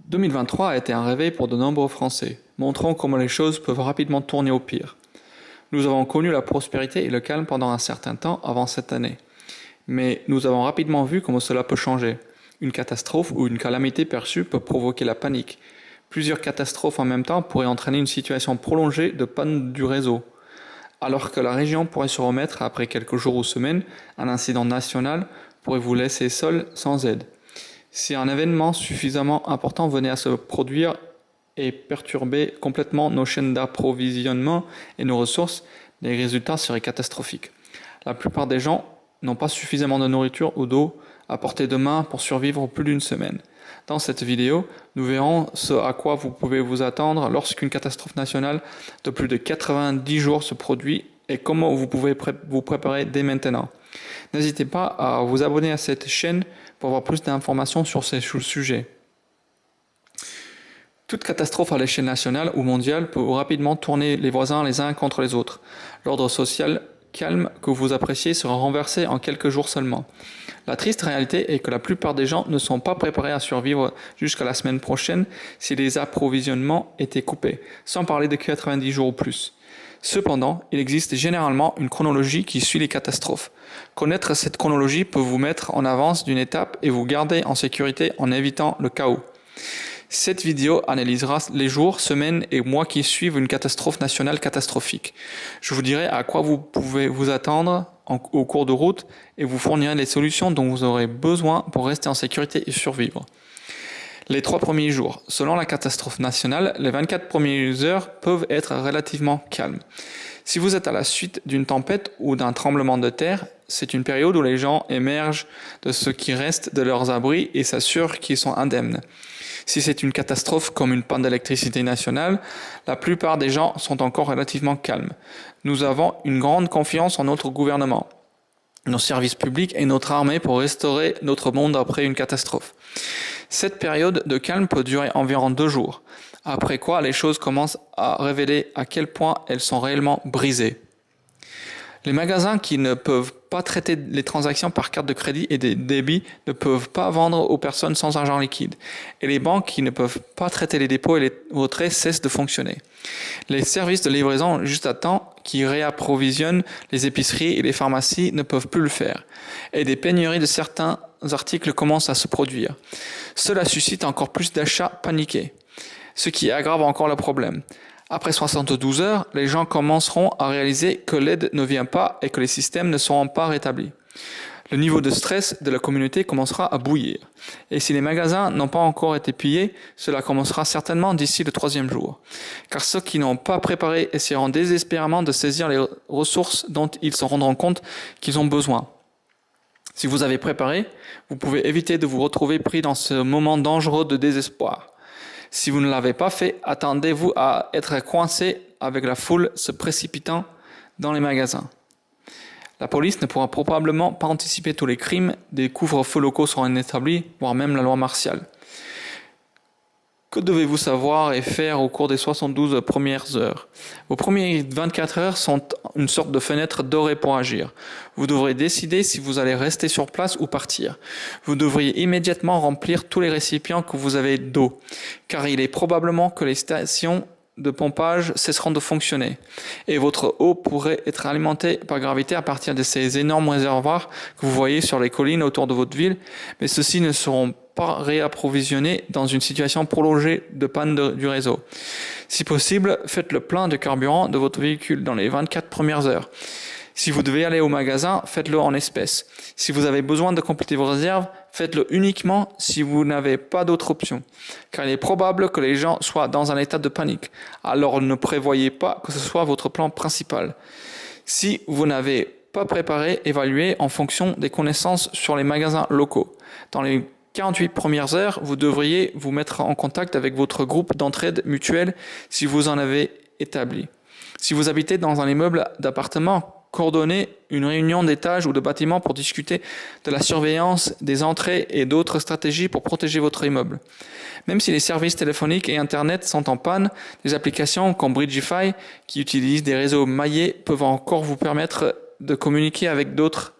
2023 a été un réveil pour de nombreux Français, montrant comment les choses peuvent rapidement tourner au pire. Nous avons connu la prospérité et le calme pendant un certain temps avant cette année. Mais nous avons rapidement vu comment cela peut changer. Une catastrophe ou une calamité perçue peut provoquer la panique. Plusieurs catastrophes en même temps pourraient entraîner une situation prolongée de panne du réseau. Alors que la région pourrait se remettre après quelques jours ou semaines, un incident national pourrait vous laisser seul sans aide. Si un événement suffisamment important venait à se produire et perturber complètement nos chaînes d'approvisionnement et nos ressources, les résultats seraient catastrophiques. La plupart des gens n'ont pas suffisamment de nourriture ou d'eau à portée de main pour survivre plus d'une semaine. Dans cette vidéo, nous verrons ce à quoi vous pouvez vous attendre lorsqu'une catastrophe nationale de plus de 90 jours se produit et comment vous pouvez vous préparer dès maintenant. N'hésitez pas à vous abonner à cette chaîne pour avoir plus d'informations sur ces sujets. Toute catastrophe à l'échelle nationale ou mondiale peut rapidement tourner les voisins les uns contre les autres. L'ordre social calme que vous appréciez sera renversé en quelques jours seulement. La triste réalité est que la plupart des gens ne sont pas préparés à survivre jusqu'à la semaine prochaine si les approvisionnements étaient coupés, sans parler de 90 jours ou plus. Cependant, il existe généralement une chronologie qui suit les catastrophes. Connaître cette chronologie peut vous mettre en avance d'une étape et vous garder en sécurité en évitant le chaos. Cette vidéo analysera les jours, semaines et mois qui suivent une catastrophe nationale catastrophique. Je vous dirai à quoi vous pouvez vous attendre au cours de route et vous fournirai les solutions dont vous aurez besoin pour rester en sécurité et survivre. Les 3 premiers jours. Selon la catastrophe nationale, les 24 premières heures peuvent être relativement calmes. Si vous êtes à la suite d'une tempête ou d'un tremblement de terre, c'est une période où les gens émergent de ce qui reste de leurs abris et s'assurent qu'ils sont indemnes. Si c'est une catastrophe comme une panne d'électricité nationale, la plupart des gens sont encore relativement calmes. Nous avons une grande confiance en notre gouvernement, nos services publics et notre armée pour restaurer notre monde après une catastrophe. Cette période de calme peut durer environ 2 jours, après quoi les choses commencent à révéler à quel point elles sont réellement brisées. Les magasins qui ne peuvent pas traiter les transactions par carte de crédit et des débits ne peuvent pas vendre aux personnes sans argent liquide. Et les banques qui ne peuvent pas traiter les dépôts et les retraits cessent de fonctionner. Les services de livraison juste à temps qui réapprovisionnent les épiceries et les pharmacies ne peuvent plus le faire. Et des pénuries de certains articles commencent à se produire. Cela suscite encore plus d'achats paniqués, ce qui aggrave encore le problème. Après 72 heures, les gens commenceront à réaliser que l'aide ne vient pas et que les systèmes ne seront pas rétablis. Le niveau de stress de la communauté commencera à bouillir. Et si les magasins n'ont pas encore été pillés, cela commencera certainement d'ici le 3e jour. Car ceux qui n'ont pas préparé essaieront désespérément de saisir les ressources dont ils se rendront compte qu'ils ont besoin. Si vous avez préparé, vous pouvez éviter de vous retrouver pris dans ce moment dangereux de désespoir. Si vous ne l'avez pas fait, attendez-vous à être coincé avec la foule se précipitant dans les magasins. La police ne pourra probablement pas anticiper tous les crimes, des couvre-feux locaux seront établis, voire même la loi martiale. Que devez-vous savoir et faire au cours des 72 premières heures? Vos premières 24 heures sont une sorte de fenêtre dorée pour agir. Vous devrez décider si vous allez rester sur place ou partir. Vous devriez immédiatement remplir tous les récipients que vous avez d'eau, car il est probablement que les stations de pompage cesseront de fonctionner. Et votre eau pourrait être alimentée par gravité à partir de ces énormes réservoirs que vous voyez sur les collines autour de votre ville, mais ceux-ci ne seront pas réapprovisionnés dans une situation prolongée de panne du réseau. Si possible, faites le plein de carburant de votre véhicule dans les 24 premières heures. Si vous devez aller au magasin, faites-le en espèces. Si vous avez besoin de compléter vos réserves, faites-le uniquement si vous n'avez pas d'autre option. Car il est probable que les gens soient dans un état de panique. Alors ne prévoyez pas que ce soit votre plan principal. Si vous n'avez pas préparé, évaluez en fonction des connaissances sur les magasins locaux. Dans les 48 premières heures, vous devriez vous mettre en contact avec votre groupe d'entraide mutuelle si vous en avez établi. Si vous habitez dans un immeuble d'appartements, coordonnez une réunion d'étages ou de bâtiments pour discuter de la surveillance des entrées et d'autres stratégies pour protéger votre immeuble. Même si les services téléphoniques et Internet sont en panne, des applications comme Bridgify qui utilisent des réseaux maillés peuvent encore vous permettre de communiquer avec d'autres.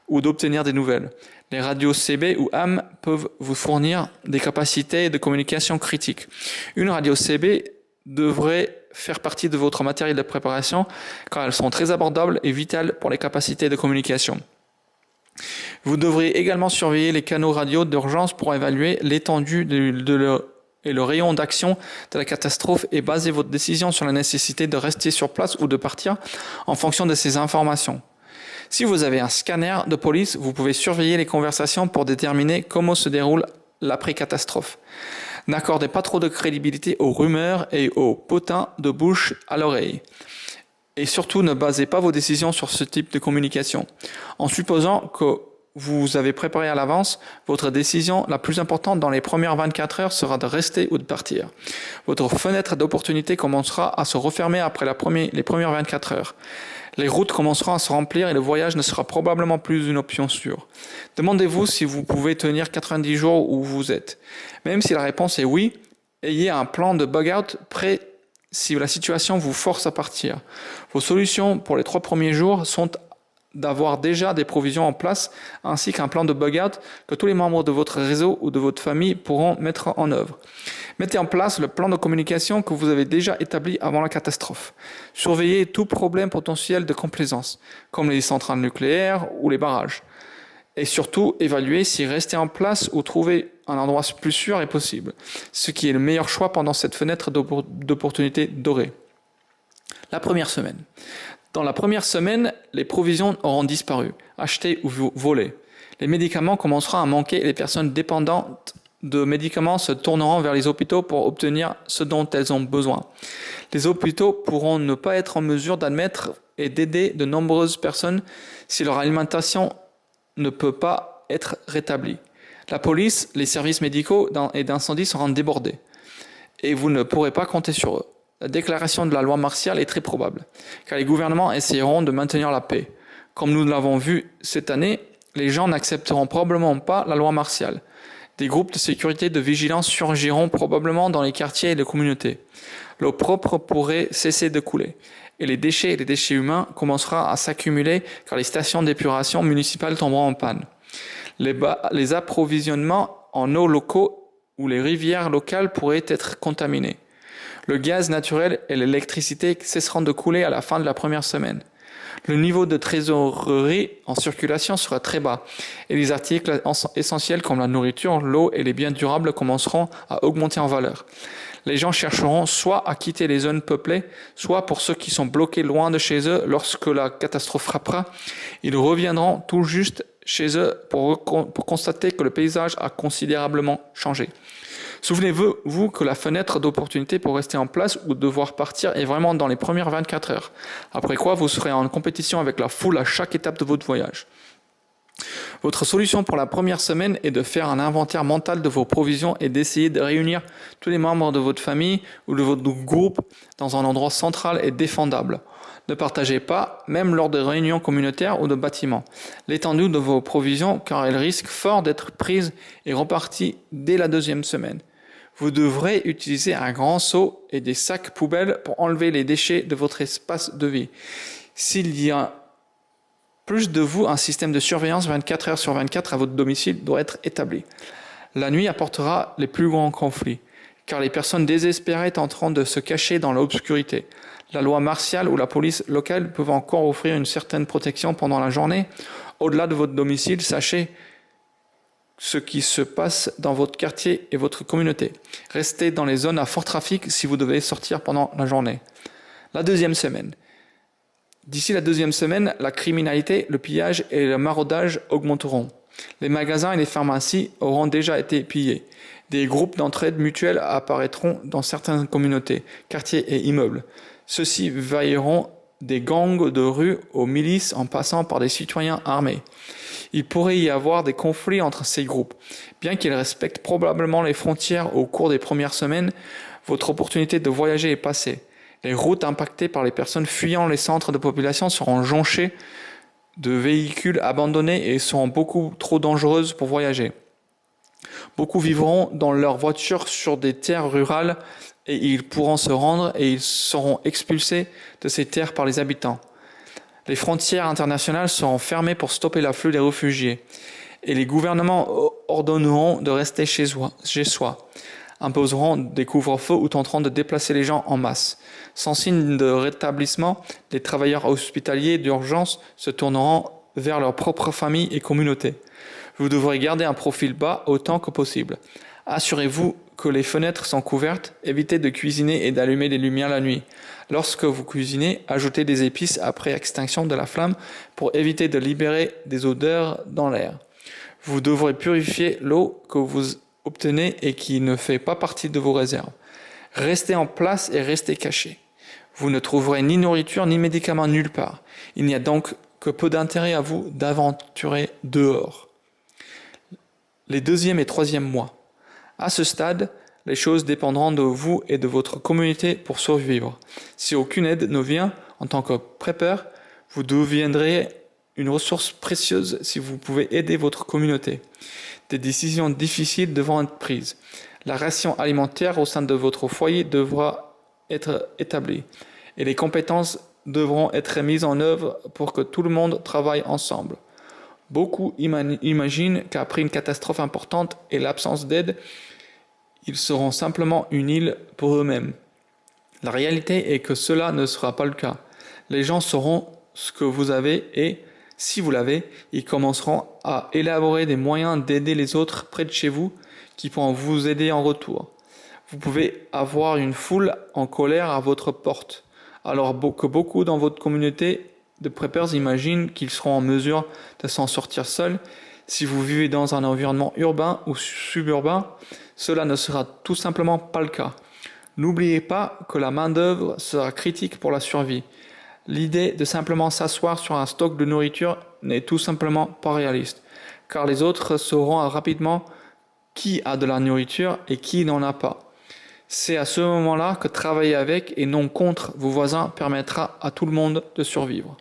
ou d'obtenir des nouvelles. Les radios CB ou AM peuvent vous fournir des capacités de communication critiques. Une radio CB devrait faire partie de votre matériel de préparation car elles sont très abordables et vitales pour les capacités de communication. Vous devrez également surveiller les canaux radio d'urgence pour évaluer l'étendue et le rayon d'action de la catastrophe et baser votre décision sur la nécessité de rester sur place ou de partir en fonction de ces informations. Si vous avez un scanner de police, vous pouvez surveiller les conversations pour déterminer comment se déroule l'après-catastrophe. N'accordez pas trop de crédibilité aux rumeurs et aux potins de bouche à l'oreille. Et surtout, ne basez pas vos décisions sur ce type de communication. En supposant que vous avez préparé à l'avance, votre décision la plus importante dans les premières 24 heures sera de rester ou de partir. Votre fenêtre d'opportunité commencera à se refermer après les premières 24 heures. Les routes commenceront à se remplir et le voyage ne sera probablement plus une option sûre. Demandez-vous si vous pouvez tenir 90 jours où vous êtes. Même si la réponse est oui, ayez un plan de bug-out prêt si la situation vous force à partir. Vos solutions pour les 3 premiers jours sont d'avoir déjà des provisions en place ainsi qu'un plan de bug-out que tous les membres de votre réseau ou de votre famille pourront mettre en œuvre. Mettez en place le plan de communication que vous avez déjà établi avant la catastrophe. Surveillez tout problème potentiel de complaisance, comme les centrales nucléaires ou les barrages. Et surtout, évaluez si rester en place ou trouver un endroit plus sûr est possible, ce qui est le meilleur choix pendant cette fenêtre d'opportunité dorée. La première semaine. Dans la première semaine, les provisions auront disparu, achetées ou volées. Les médicaments commenceront à manquer et les personnes dépendantes de médicaments se tourneront vers les hôpitaux pour obtenir ce dont elles ont besoin. Les hôpitaux pourront ne pas être en mesure d'admettre et d'aider de nombreuses personnes si leur alimentation ne peut pas être rétablie. La police, les services médicaux et d'incendie seront débordés et vous ne pourrez pas compter sur eux. La déclaration de la loi martiale est très probable, car les gouvernements essaieront de maintenir la paix. Comme nous l'avons vu cette année, les gens n'accepteront probablement pas la loi martiale. Des groupes de sécurité et de vigilance surgiront probablement dans les quartiers et les communautés. L'eau propre pourrait cesser de couler, et les déchets humains commenceront à s'accumuler car les stations d'épuration municipales tomberont en panne. Les approvisionnements en eau locaux ou les rivières locales pourraient être contaminés. Le gaz naturel et l'électricité cesseront de couler à la fin de la première semaine. Le niveau de trésorerie en circulation sera très bas et les articles essentiels comme la nourriture, l'eau et les biens durables commenceront à augmenter en valeur. Les gens chercheront soit à quitter les zones peuplées, soit pour ceux qui sont bloqués loin de chez eux lorsque la catastrophe frappera, ils reviendront tout juste chez eux pour constater que le paysage a considérablement changé. Souvenez-vous que la fenêtre d'opportunité pour rester en place ou devoir partir est vraiment dans les premières 24 heures, après quoi vous serez en compétition avec la foule à chaque étape de votre voyage. Votre solution pour la première semaine est de faire un inventaire mental de vos provisions et d'essayer de réunir tous les membres de votre famille ou de votre groupe dans un endroit central et défendable. Ne partagez pas, même lors de réunions communautaires ou de bâtiments, l'étendue de vos provisions car elles risquent fort d'être prises et reparties dès la deuxième semaine. Vous devrez utiliser un grand seau et des sacs poubelles pour enlever les déchets de votre espace de vie. S'il y a plus de vous, un système de surveillance 24 heures sur 24 à votre domicile doit être établi. La nuit apportera les plus grands conflits, car les personnes désespérées tenteront de se cacher dans l'obscurité. La loi martiale ou la police locale peuvent encore offrir une certaine protection pendant la journée. Au-delà de votre domicile, sachez ce qui se passe dans votre quartier et votre communauté. Restez dans les zones à fort trafic si vous devez sortir pendant la journée. La deuxième semaine. D'ici la deuxième semaine, la criminalité, le pillage et le maraudage augmenteront. Les magasins et les pharmacies auront déjà été pillés. Des groupes d'entraide mutuelle apparaîtront dans certaines communautés, quartiers et immeubles. Ceux-ci veilleront des gangs de rue aux milices en passant par des citoyens armés. Il pourrait y avoir des conflits entre ces groupes. Bien qu'ils respectent probablement les frontières au cours des premières semaines, votre opportunité de voyager est passée. Les routes impactées par les personnes fuyant les centres de population seront jonchées de véhicules abandonnés et seront beaucoup trop dangereuses pour voyager. Beaucoup vivront dans leurs voitures sur des terres rurales et ils pourront se rendre et ils seront expulsés de ces terres par les habitants. Les frontières internationales seront fermées pour stopper l'afflux des réfugiés et les gouvernements ordonneront de rester chez soi, imposeront des couvre-feux ou tenteront de déplacer les gens en masse. Sans signe de rétablissement, les travailleurs hospitaliers d'urgence se tourneront vers leur propre famille et communauté. Vous devrez garder un profil bas autant que possible. Assurez-vous que les fenêtres sont couvertes, évitez de cuisiner et d'allumer les lumières la nuit. Lorsque vous cuisinez, ajoutez des épices après extinction de la flamme pour éviter de libérer des odeurs dans l'air. Vous devrez purifier l'eau que vous obtenez et qui ne fait pas partie de vos réserves. Restez en place et restez cachés. Vous ne trouverez ni nourriture ni médicaments nulle part. Il n'y a donc que peu d'intérêt à vous d'aventurer dehors. Les 2e et 3e mois. À ce stade, les choses dépendront de vous et de votre communauté pour survivre. Si aucune aide ne vient, en tant que prepper, vous deviendrez une ressource précieuse si vous pouvez aider votre communauté. Des décisions difficiles devront être prises. La ration alimentaire au sein de votre foyer devra être établie et les compétences devront être mises en œuvre pour que tout le monde travaille ensemble. Beaucoup imaginent qu'après une catastrophe importante et l'absence d'aide, ils seront simplement une île pour eux-mêmes. La réalité est que cela ne sera pas le cas. Les gens sauront ce que vous avez et, si vous l'avez, ils commenceront à élaborer des moyens d'aider les autres près de chez vous qui pourront vous aider en retour. Vous pouvez avoir une foule en colère à votre porte, alors que beaucoup dans votre communauté de preppers imaginent qu'ils seront en mesure de s'en sortir seuls. Si vous vivez dans un environnement urbain ou suburbain, cela ne sera tout simplement pas le cas. N'oubliez pas que la main-d'œuvre sera critique pour la survie. L'idée de simplement s'asseoir sur un stock de nourriture n'est tout simplement pas réaliste, car les autres sauront rapidement qui a de la nourriture et qui n'en a pas. C'est à ce moment-là que travailler avec et non contre vos voisins permettra à tout le monde de survivre.